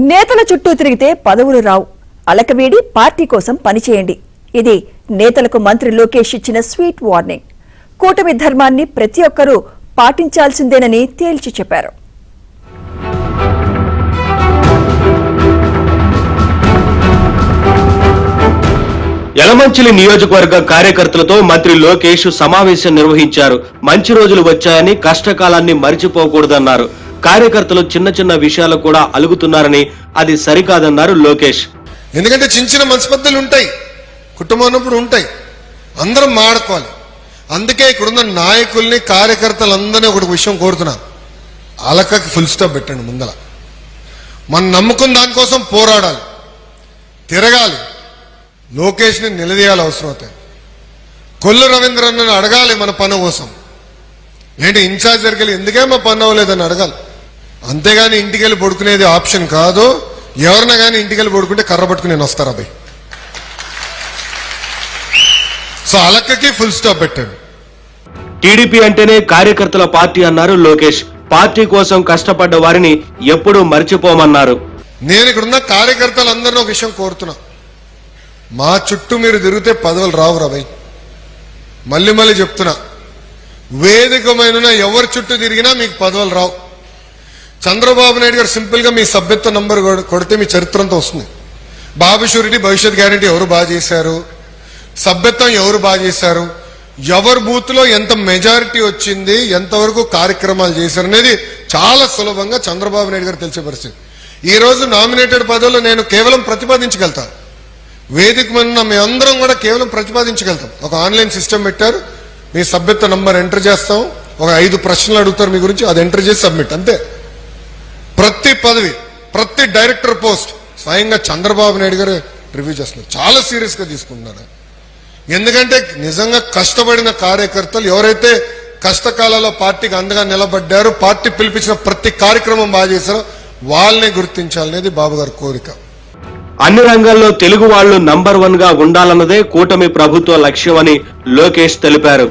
నేతల చుట్టూ తిరిగితే పదవులు రావు. అలకవేడి పార్టీ కోసం పనిచేయండి. ఇది నేతలకు మంత్రి లోకేష్ ఇచ్చిన స్వీట్ వార్నింగ్. కూటమి ధర్మాన్ని ప్రతి ఒక్కరూ పాటించాల్సిందేనని తేల్చి చెప్పారు. యలమంచిలి నియోజకవర్గ కార్యకర్తలతో మంత్రి లోకేష్ సమావేశం నిర్వహించారు. మంచి రోజులు వచ్చాయని కష్టకాలాన్ని మరిచిపోకూడదన్నారు. కార్యకర్తలు చిన్న చిన్న విషయాలు కూడా అలుగుతున్నారని అది సరికాదన్నారు లోకేష్. ఎందుకంటే చిన్న చిన్న మనస్పర్ధలు ఉంటాయి, కుటుంబాన్నప్పుడు ఉంటాయి, అందరం మాడుకోవాలి. అందుకే ఇక్కడున్న నాయకుల్ని కార్యకర్తలందరినీ ఒకటి విషయం కోరుతున్నాను, అలకకి ఫుల్ స్టాప్ పెట్టండి. ముందల మనం నమ్ముకున్న దానికోసం పోరాడాలి, తిరగాలి, లోకేష్ని నిలదీయాలి. అవసరం అవుతాయి. కొల్లు రవీంద్రన్నను అడగాలి మన పని కోసం. ఏంటి ఇన్ఛార్జ్ దగ్గరికి ఎందుకే మా పని అవ్వలేదని అడగాలి. అంతేగాని ఇంటికి వెళ్ళి పడుకునేది ఆప్షన్ కాదు. ఎవరినా కానీ ఇంటికి వెళ్ళి పడుకుంటే కర్ర పట్టుకుని నేను వస్తారా భయ్. సో అలక్కకి ఫుల్ స్టాప్ పెట్టండి. టీడీపీ అంటేనే కార్యకర్తల పార్టీ అన్నారు లోకేష్. పార్టీ కోసం కష్టపడ్డ వారిని ఎప్పుడూ మర్చిపోమన్నారు. నేను ఇక్కడున్న కార్యకర్తలందరినీ ఒక విషయం కోరుతున్నా, మా చుట్టూ మీరు తిరిగితే పదవులు రావురా భయ్. మళ్ళీ మళ్ళీ చెప్తున్నా, వేదికమైన ఎవరి చుట్టూ తిరిగినా మీకు పదవులు రావు. చంద్రబాబు నాయుడు గారు సింపుల్ గా మీ సభ్యత్వ నంబర్ కొడితే మీ చరిత్ర అంతా వస్తుంది. బాబు షూరిటీ భవిష్యత్ గ్యారంటీ ఎవరు బాగా చేశారు, సభ్యత్వం ఎవరు బాగా చేశారు, ఎవరి బూత్ లో ఎంత మెజారిటీ వచ్చింది, ఎంతవరకు కార్యక్రమాలు చేశారు అనేది చాలా సులభంగా చంద్రబాబు నాయుడు గారు తెలిసే పరిస్థితి. ఈ రోజు నామినేటెడ్ పదవులు నేను కేవలం ప్రతిపాదించగలుగుతా. వేదిక మీద మేమందరం కూడా కేవలం ప్రతిపాదించగలుగుతాం. ఒక ఆన్లైన్ సిస్టమ్ పెట్టారు, మీ సభ్యత్వ నంబర్ ఎంటర్ చేస్తాం, ఒక 5 ప్రశ్నలు అడుగుతారు మీ గురించి, అది ఎంటర్ చేసి సబ్మిట్ అంతే. ప్రతి పదవి, ప్రతి డైరెక్టర్ పోస్ట్ స్వయంగా చంద్రబాబు నాయుడు గారు రివ్యూ చేస్తున్నారు. చాలా సీరియస్ గా తీసుకుంటున్నారు. ఎందుకంటే నిజంగా కష్టపడిన కార్యకర్తలు ఎవరైతే కష్టకాలంలో పార్టీకి అండగా నిలబడ్డారో, పార్టీ పిలిపించిన ప్రతి కార్యక్రమం బాగా చేశారో వాళ్ళని గుర్తించాలనేది బాబు గారి కోరిక. అన్ని రంగాల్లో తెలుగు వాళ్లు నంబర్ 1 గా ఉండాలన్నదే కూటమి ప్రభుత్వ లక్ష్యమని లోకేష్ తెలిపారు.